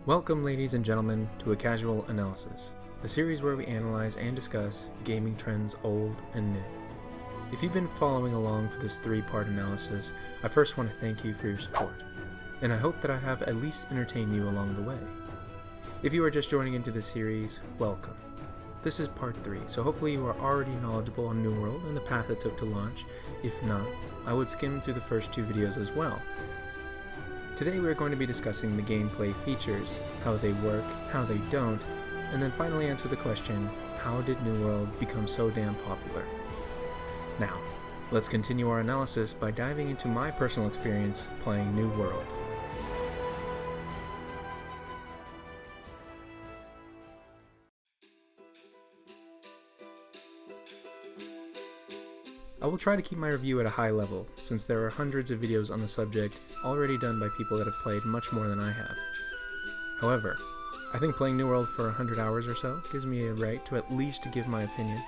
Welcome, ladies and gentlemen, to A Casual Analysis, a series where we analyze and discuss gaming trends old and new. If you've been following along for this three-part analysis, I first want to thank you for your support, and I hope that I have at least entertained you along the way. If you are just joining into the series, welcome. This is part 3, so hopefully you are already knowledgeable on New World and the path it took to launch. If not, I would skim through the first 2 videos as well. Today we are going to be discussing the gameplay features, how they work, how they don't, and then finally answer the question, how did New World become so damn popular? Now, let's continue our analysis by diving into my personal experience playing New World. I will try to keep my review at a high level, since there are hundreds of videos on the subject already done by people that have played much more than I have. However, I think playing New World for 100 hours or so gives me a right to at least give my opinion.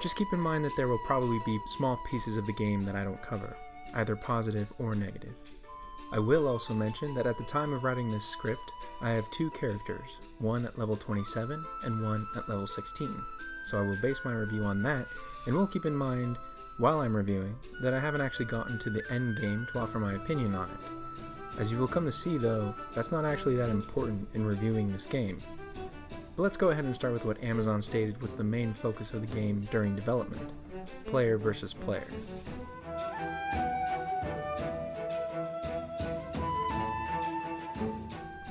Just keep in mind that there will probably be small pieces of the game that I don't cover, either positive or negative. I will also mention that at the time of writing this script, I have 2 characters, one at level 27 and one at level 16, so I will base my review on that. And will keep in mind, while I'm reviewing, that I haven't actually gotten to the end game to offer my opinion on it. As you will come to see though, that's not actually that important in reviewing this game. But let's go ahead and start with what Amazon stated was the main focus of the game during development: player versus player.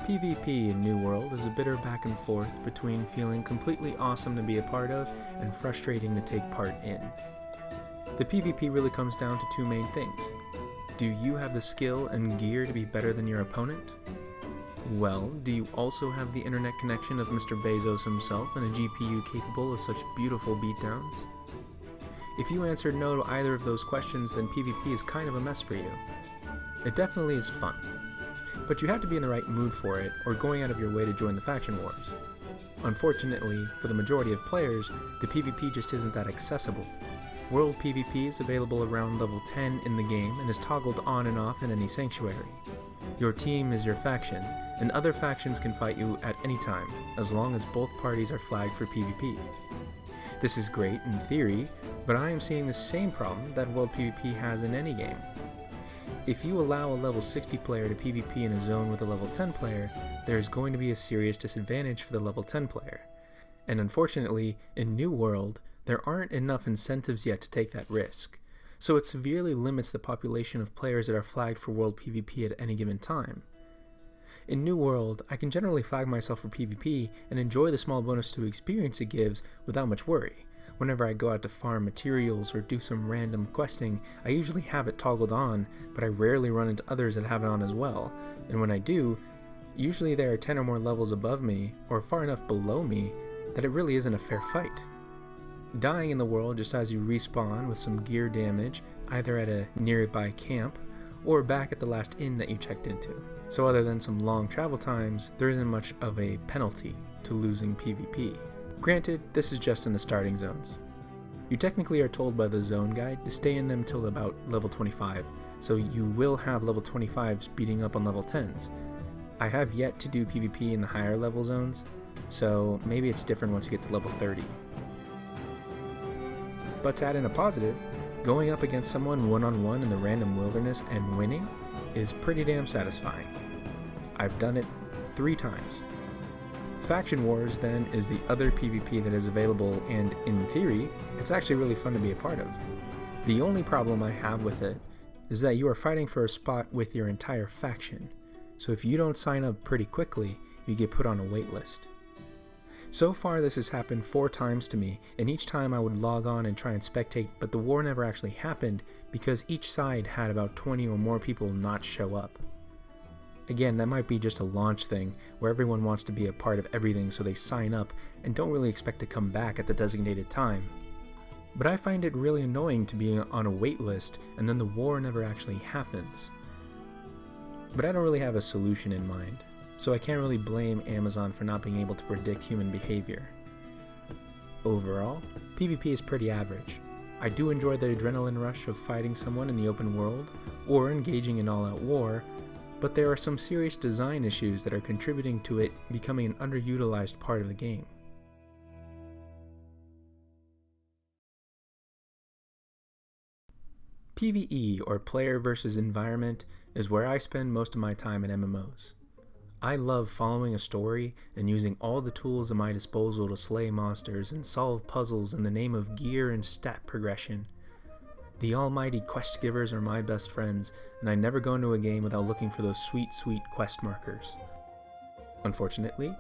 PvP in New World is a bitter back and forth between feeling completely awesome to be a part of and frustrating to take part in. The PvP really comes down to 2 main things. Do you have the skill and gear to be better than your opponent? Well, do you also have the internet connection of Mr. Bezos himself and a GPU capable of such beautiful beatdowns? If you answered no to either of those questions, then PvP is kind of a mess for you. It definitely is fun, but you have to be in the right mood for it, or going out of your way to join the faction wars. Unfortunately, for the majority of players, the PvP just isn't that accessible. World PvP is available around level 10 in the game and is toggled on and off in any sanctuary. Your team is your faction, and other factions can fight you at any time, as long as both parties are flagged for PvP. This is great in theory, but I am seeing the same problem that World PvP has in any game. If you allow a level 60 player to PvP in a zone with a level 10 player, there is going to be a serious disadvantage for the level 10 player. And unfortunately, in New World, there aren't enough incentives yet to take that risk, so it severely limits the population of players that are flagged for World PvP at any given time. In New World, I can generally flag myself for PvP and enjoy the small bonus to experience it gives without much worry. Whenever I go out to farm materials or do some random questing, I usually have it toggled on, but I rarely run into others that have it on as well, and when I do, usually they are 10 or more levels above me, or far enough below me, that it really isn't a fair fight. Dying in the world just as you respawn with some gear damage, either at a nearby camp, or back at the last inn that you checked into. So other than some long travel times, there isn't much of a penalty to losing PvP. Granted, this is just in the starting zones. You technically are told by the zone guide to stay in them till about level 25, so you will have level 25s beating up on level 10s. I have yet to do PvP in the higher level zones, so maybe it's different once you get to level 30. But to add in a positive, going up against someone one-on-one in the random wilderness and winning is pretty damn satisfying. I've done it 3 times. Faction Wars, then, is the other PvP that is available, and in theory, it's actually really fun to be a part of. The only problem I have with it is that you are fighting for a spot with your entire faction, so if you don't sign up pretty quickly, you get put on a wait list. So far this has happened 4 times to me, and each time I would log on and try and spectate, but the war never actually happened because each side had about 20 or more people not show up. Again, that might be just a launch thing, where everyone wants to be a part of everything so they sign up and don't really expect to come back at the designated time. But I find it really annoying to be on a wait list and then the war never actually happens. But I don't really have a solution in mind, so I can't really blame Amazon for not being able to predict human behavior. Overall, PvP is pretty average. I do enjoy the adrenaline rush of fighting someone in the open world, or engaging in all-out war, but there are some serious design issues that are contributing to it becoming an underutilized part of the game. PvE, or player versus environment, is where I spend most of my time in MMOs. I love following a story and using all the tools at my disposal to slay monsters and solve puzzles in the name of gear and stat progression. The almighty quest givers are my best friends, and I never go into a game without looking for those sweet, sweet quest markers. Unfortunately,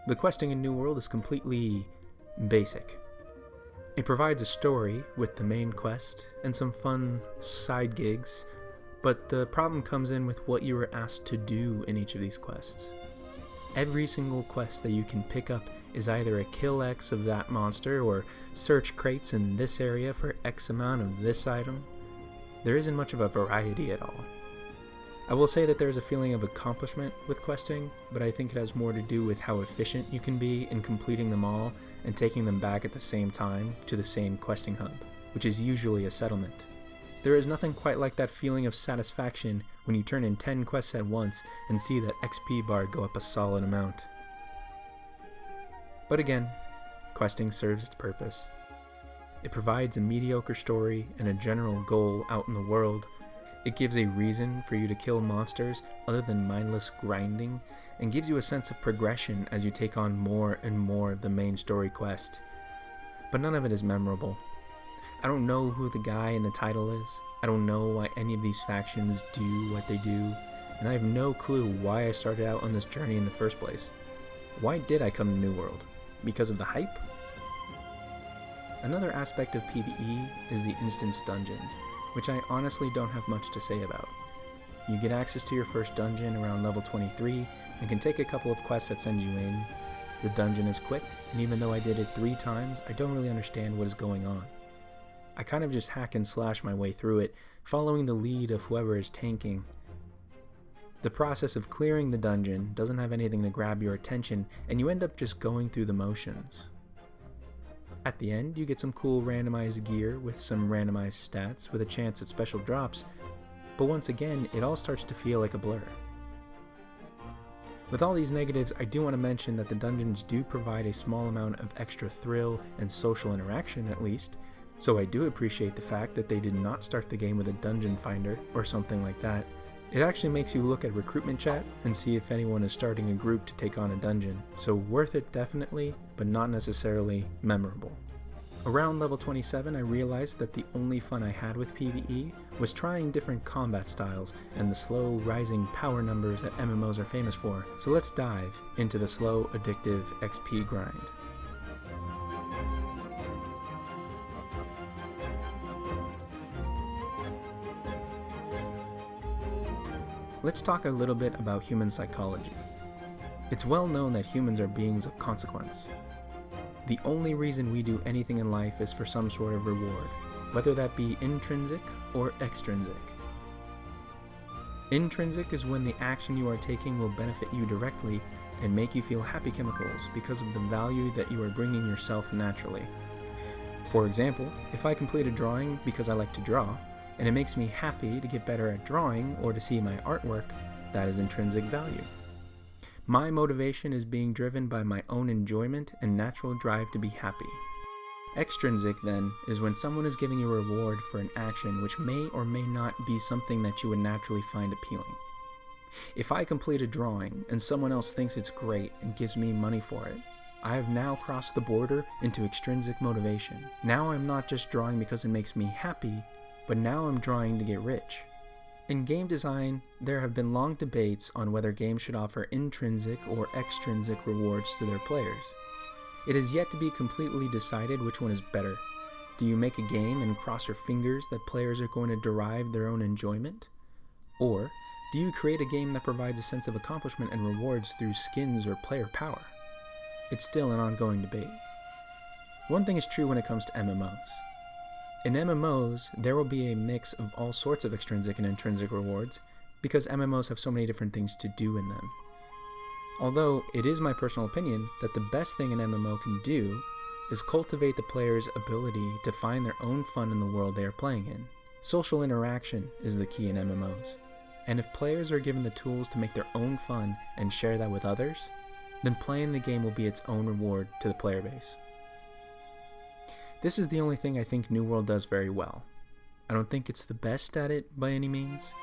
the questing in New World is completely basic. It provides a story with the main quest and some fun side gigs, but the problem comes in with what you were asked to do in each of these quests. Every single quest that you can pick up is either a kill X of that monster or search crates in this area for X amount of this item. There isn't much of a variety at all. I will say that there is a feeling of accomplishment with questing, but I think it has more to do with how efficient you can be in completing them all and taking them back at the same time to the same questing hub, which is usually a settlement. There is nothing quite like that feeling of satisfaction when you turn in 10 quests at once and see that XP bar go up a solid amount. But again, questing serves its purpose. It provides a mediocre story and a general goal out in the world. It gives a reason for you to kill monsters other than mindless grinding, and gives you a sense of progression as you take on more and more of the main story quest. But none of it is memorable. I don't know who the guy in the title is, I don't know why any of these factions do what they do, and I have no clue why I started out on this journey in the first place. Why did I come to New World? Because of the hype? Another aspect of PvE is the instance dungeons, which I honestly don't have much to say about. You get access to your first dungeon around level 23 and can take a couple of quests that send you in. The dungeon is quick, and even though I did it 3 times, I don't really understand what is going on. I kind of just hack and slash my way through it, following the lead of whoever is tanking. The process of clearing the dungeon doesn't have anything to grab your attention, and you end up just going through the motions. At the end, you get some cool randomized gear with some randomized stats with a chance at special drops, but once again, it all starts to feel like a blur. With all these negatives, I do want to mention that the dungeons do provide a small amount of extra thrill and social interaction at least, so I do appreciate the fact that they did not start the game with a dungeon finder or something like that. It actually makes you look at recruitment chat and see if anyone is starting a group to take on a dungeon, so worth it definitely, but not necessarily memorable. Around level 27, I realized that the only fun I had with PvE was trying different combat styles and the slow rising power numbers that MMOs are famous for, so let's dive into the slow, addictive XP grind. Let's talk a little bit about human psychology. It's well known that humans are beings of consequence. The only reason we do anything in life is for some sort of reward, whether that be intrinsic or extrinsic. Intrinsic is when the action you are taking will benefit you directly and make you feel happy chemicals because of the value that you are bringing yourself naturally. For example, if I complete a drawing because I like to draw, and it makes me happy to get better at drawing or to see my artwork, that is intrinsic value. My motivation is being driven by my own enjoyment and natural drive to be happy. Extrinsic, then, is when someone is giving you a reward for an action which may or may not be something that you would naturally find appealing. If I complete a drawing and someone else thinks it's great and gives me money for it, I have now crossed the border into extrinsic motivation. Now I'm not just drawing because it makes me happy, but now I'm drawing to get rich. In game design, there have been long debates on whether games should offer intrinsic or extrinsic rewards to their players. It is yet to be completely decided which one is better. Do you make a game and cross your fingers that players are going to derive their own enjoyment? Or do you create a game that provides a sense of accomplishment and rewards through skins or player power? It's still an ongoing debate. One thing is true when it comes to MMOs. In MMOs, there will be a mix of all sorts of extrinsic and intrinsic rewards, because MMOs have so many different things to do in them. Although, it is my personal opinion that the best thing an MMO can do is cultivate the player's ability to find their own fun in the world they are playing in. Social interaction is the key in MMOs. And if players are given the tools to make their own fun and share that with others, then playing the game will be its own reward to the player base. This is the only thing I think New World does very well. I don't think it's the best at it by any means,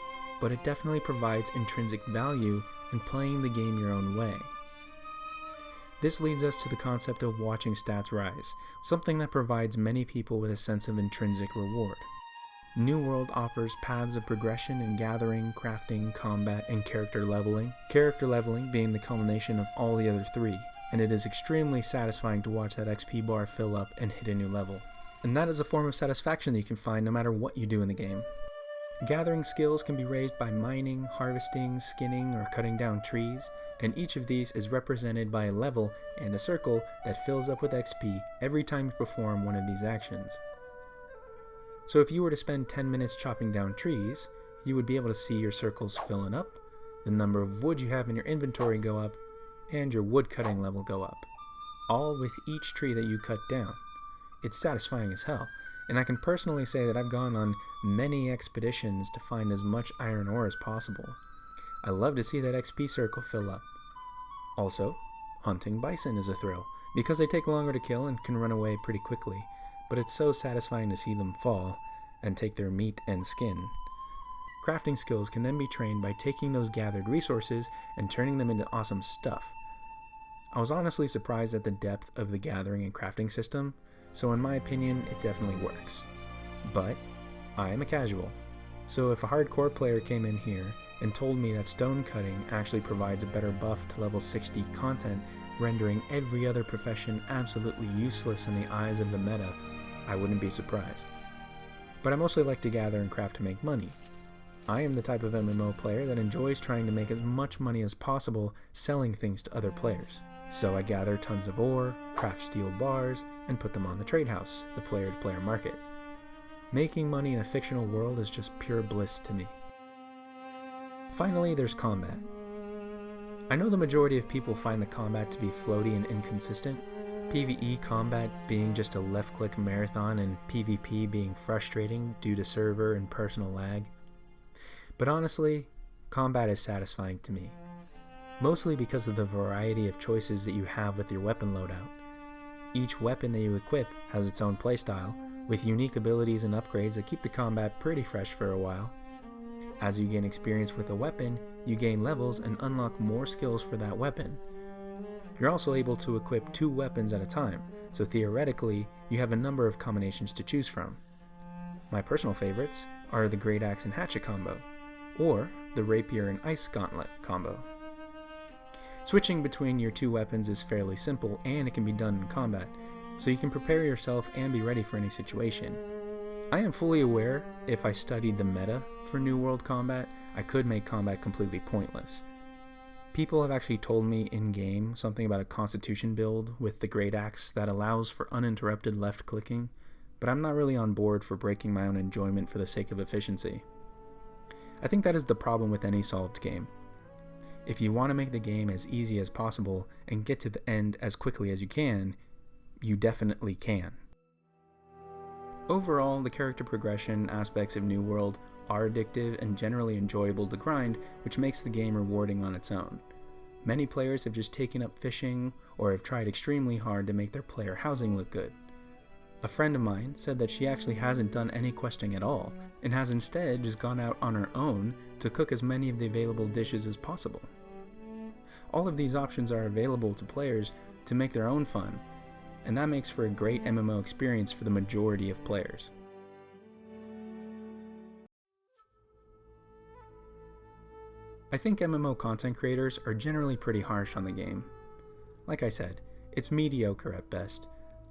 but it definitely provides intrinsic value in playing the game your own way. This leads us to the concept of watching stats rise, something that provides many people with a sense of intrinsic reward. New World offers paths of progression in gathering, crafting, combat, and character leveling. Character leveling being the culmination of all the other three, and it is extremely satisfying to watch that XP bar fill up and hit a new level. And that is a form of satisfaction that you can find no matter what you do in the game. Gathering skills can be raised by mining, harvesting, skinning, or cutting down trees, and each of these is represented by a level and a circle that fills up with XP every time you perform one of these actions. So if you were to spend 10 minutes chopping down trees, you would be able to see your circles filling up, the number of wood you have in your inventory go up, and your wood cutting level go up, all with each tree that you cut down. It's satisfying as hell, and I can personally say that I've gone on many expeditions to find as much iron ore as possible. I love to see that XP circle fill up. Also, hunting bison is a thrill, because they take longer to kill and can run away pretty quickly, but it's so satisfying to see them fall and take their meat and skin. Crafting skills can then be trained by taking those gathered resources and turning them into awesome stuff. I was honestly surprised at the depth of the gathering and crafting system, so in my opinion, it definitely works. But I am a casual, so if a hardcore player came in here and told me that stone cutting actually provides a better buff to level 60 content, rendering every other profession absolutely useless in the eyes of the meta, I wouldn't be surprised. But I mostly like to gather and craft to make money. I am the type of MMO player that enjoys trying to make as much money as possible selling things to other players. So I gather tons of ore, craft steel bars, and put them on the trade house, the player-to-player market. Making money in a fictional world is just pure bliss to me. Finally, there's combat. I know the majority of people find the combat to be floaty and inconsistent, PvE combat being just a left-click marathon and PvP being frustrating due to server and personal lag. But honestly, combat is satisfying to me, mostly because of the variety of choices that you have with your weapon loadout. Each weapon that you equip has its own playstyle, with unique abilities and upgrades that keep the combat pretty fresh for a while. As you gain experience with a weapon, you gain levels and unlock more skills for that weapon. You're also able to equip 2 weapons at a time, so theoretically, you have a number of combinations to choose from. My personal favorites are the Great Axe and Hatchet combo, or the Rapier and Ice Gauntlet combo. Switching between your 2 weapons is fairly simple and it can be done in combat, so you can prepare yourself and be ready for any situation. I am fully aware if I studied the meta for New World combat, I could make combat completely pointless. People have actually told me in-game something about a Constitution build with the Great Axe that allows for uninterrupted left-clicking, but I'm not really on board for breaking my own enjoyment for the sake of efficiency. I think that is the problem with any solved game. If you want to make the game as easy as possible and get to the end as quickly as you can, you definitely can. Overall, the character progression aspects of New World are addictive and generally enjoyable to grind, which makes the game rewarding on its own. Many players have just taken up fishing or have tried extremely hard to make their player housing look good. A friend of mine said that she actually hasn't done any questing at all, and has instead just gone out on her own to cook as many of the available dishes as possible. All of these options are available to players to make their own fun, and that makes for a great MMO experience for the majority of players. I think MMO content creators are generally pretty harsh on the game. Like I said, it's mediocre at best,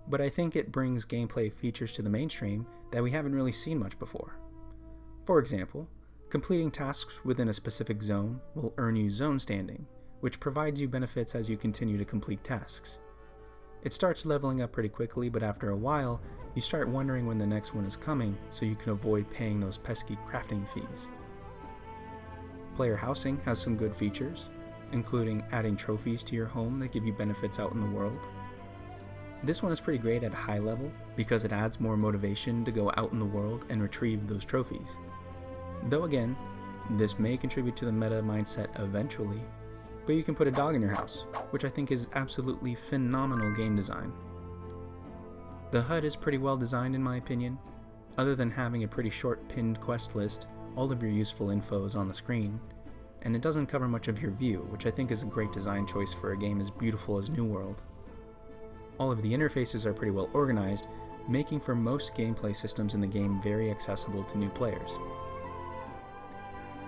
but I think it brings gameplay features to the mainstream that we haven't really seen much before. For example, completing tasks within a specific zone will earn you zone standing, which provides you benefits as you continue to complete tasks. It starts leveling up pretty quickly, but after a while, you start wondering when the next one is coming so you can avoid paying those pesky crafting fees. Player housing has some good features, including adding trophies to your home that give you benefits out in the world. This one is pretty great at a high level because it adds more motivation to go out in the world and retrieve those trophies. Though again, This may contribute to the meta mindset eventually, but you can put a dog in your house, which I think is absolutely phenomenal game design. The HUD is pretty well designed in my opinion. Other than having a pretty short pinned quest list, all of your useful info is on the screen, and it doesn't cover much of your view, which I think is a great design choice for a game as beautiful as New World. All of the interfaces are pretty well organized, making for most gameplay systems in the game very accessible to new players.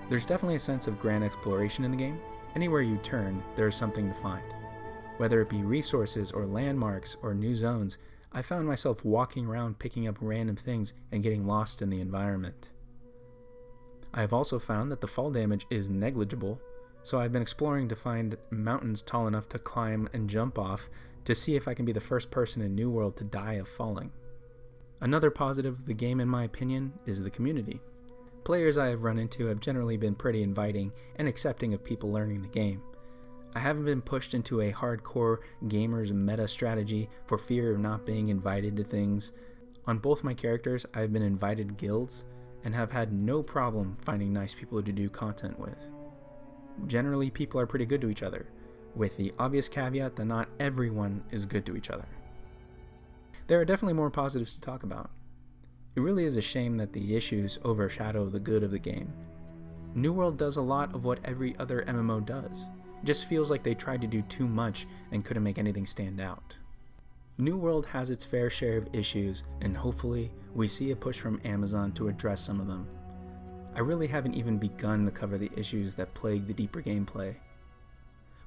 There's definitely a sense of grand exploration in the game. Anywhere you turn, there is something to find. Whether it be resources or landmarks or new zones, I found myself walking around picking up random things and getting lost in the environment. I have also found that the fall damage is negligible, so I've been exploring to find mountains tall enough to climb and jump off to see if I can be the first person in New World to die of falling. Another positive of the game in my opinion is the community. Players I have run into have generally been pretty inviting and accepting of people learning the game. I haven't been pushed into a hardcore gamer's meta strategy for fear of not being invited to things. On both my characters, I've been invited guilds and have had no problem finding nice people to do content with. Generally, people are pretty good to each other, with the obvious caveat that not everyone is good to each other. There are definitely more positives to talk about. It really is a shame that the issues overshadow the good of the game. New World does a lot of what every other MMO does. It just feels like they tried to do too much and couldn't make anything stand out. New World has its fair share of issues, and hopefully we see a push from Amazon to address some of them. I really haven't even begun to cover the issues that plague the deeper gameplay.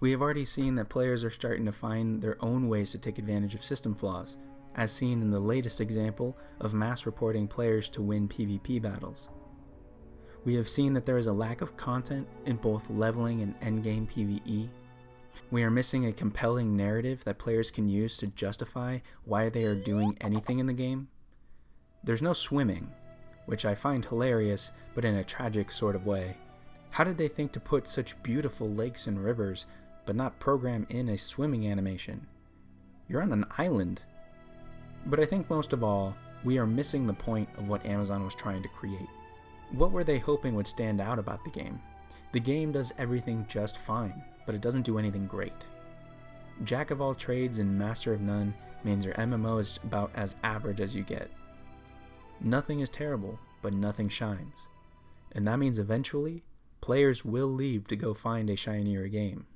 We have already seen that players are starting to find their own ways to take advantage of system flaws, as seen in the latest example of mass reporting players to win PvP battles. We have seen that there is a lack of content in both leveling and endgame PvE. We are missing a compelling narrative that players can use to justify why they are doing anything in the game. There's no swimming, which I find hilarious, but in a tragic sort of way. How did they think to put such beautiful lakes and rivers, but not program in a swimming animation? You're on an island. But I think most of all, we are missing the point of what Amazon was trying to create. What were they hoping would stand out about the game? The game does everything just fine, but it doesn't do anything great. Jack of all trades and master of none means your MMO is about as average as you get. Nothing is terrible, but nothing shines. And that means eventually, players will leave to go find a shinier game.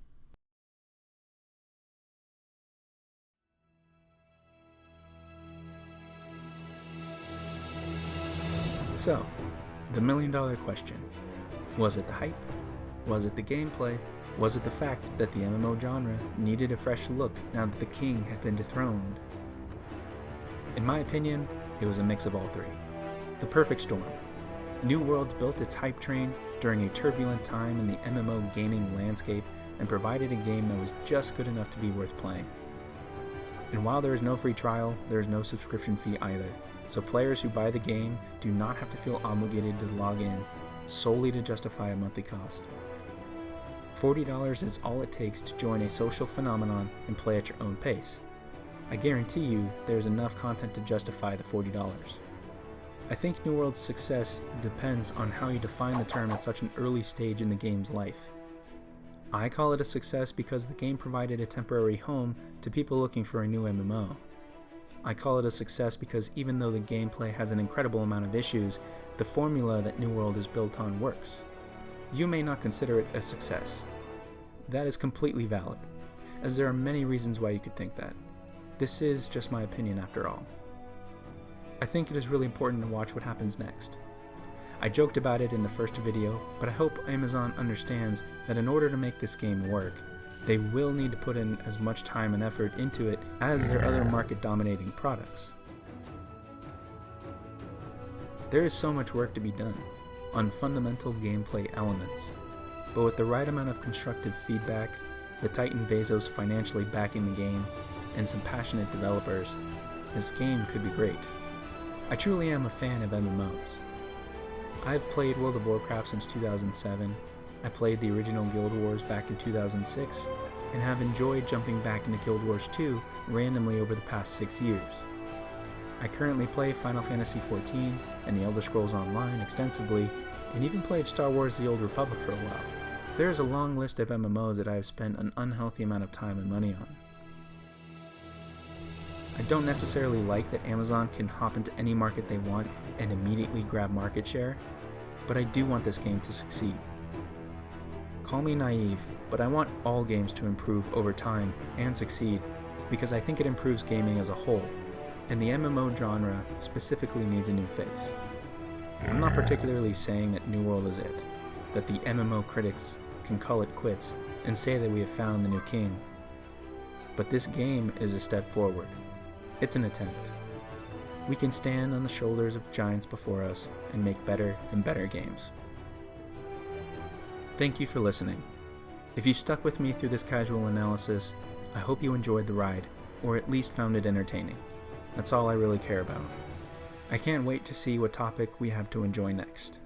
So, the million-dollar question. Was it the hype? Was it the gameplay? Was it the fact that the MMO genre needed a fresh look now that the king had been dethroned? In my opinion, it was a mix of all three. The perfect storm. New World built its hype train during a turbulent time in the MMO gaming landscape and provided a game that was just good enough to be worth playing. And while there is no free trial, there is no subscription fee either. So players who buy the game do not have to feel obligated to log in solely to justify a monthly cost. $40 is all it takes to join a social phenomenon and play at your own pace. I guarantee you there's enough content to justify the $40. I think New World's success depends on how you define the term at such an early stage in the game's life. I call it a success because the game provided a temporary home to people looking for a new MMO. I call it a success because even though the gameplay has an incredible amount of issues, the formula that New World is built on works. You may not consider it a success. That is completely valid, as there are many reasons why you could think that. This is just my opinion after all. I think it is really important to watch what happens next. I joked about it in the first video, but I hope Amazon understands that in order to make this game work, they will need to put in as much time and effort into it as their other market-dominating products. There is so much work to be done on fundamental gameplay elements, but with the right amount of constructive feedback, the Titan Bezos financially backing the game, and some passionate developers, this game could be great. I truly am a fan of MMOs. I've played World of Warcraft since 2007, I played the original Guild Wars back in 2006, and have enjoyed jumping back into Guild Wars 2 randomly over the past 6 years. I currently play Final Fantasy XIV and The Elder Scrolls Online extensively, and even played Star Wars The Old Republic for a while. There is a long list of MMOs that I have spent an unhealthy amount of time and money on. I don't necessarily like that Amazon can hop into any market they want and immediately grab market share, but I do want this game to succeed. Call me naive, but I want all games to improve over time and succeed because I think it improves gaming as a whole, and the MMO genre specifically needs a new face. I'm not particularly saying that New World is it, that the MMO critics can call it quits and say that we have found the new king. But this game is a step forward. It's an attempt. We can stand on the shoulders of giants before us and make better and better games. Thank you for listening. If you stuck with me through this casual analysis, I hope you enjoyed the ride, or at least found it entertaining. That's all I really care about. I can't wait to see what topic we have to enjoy next.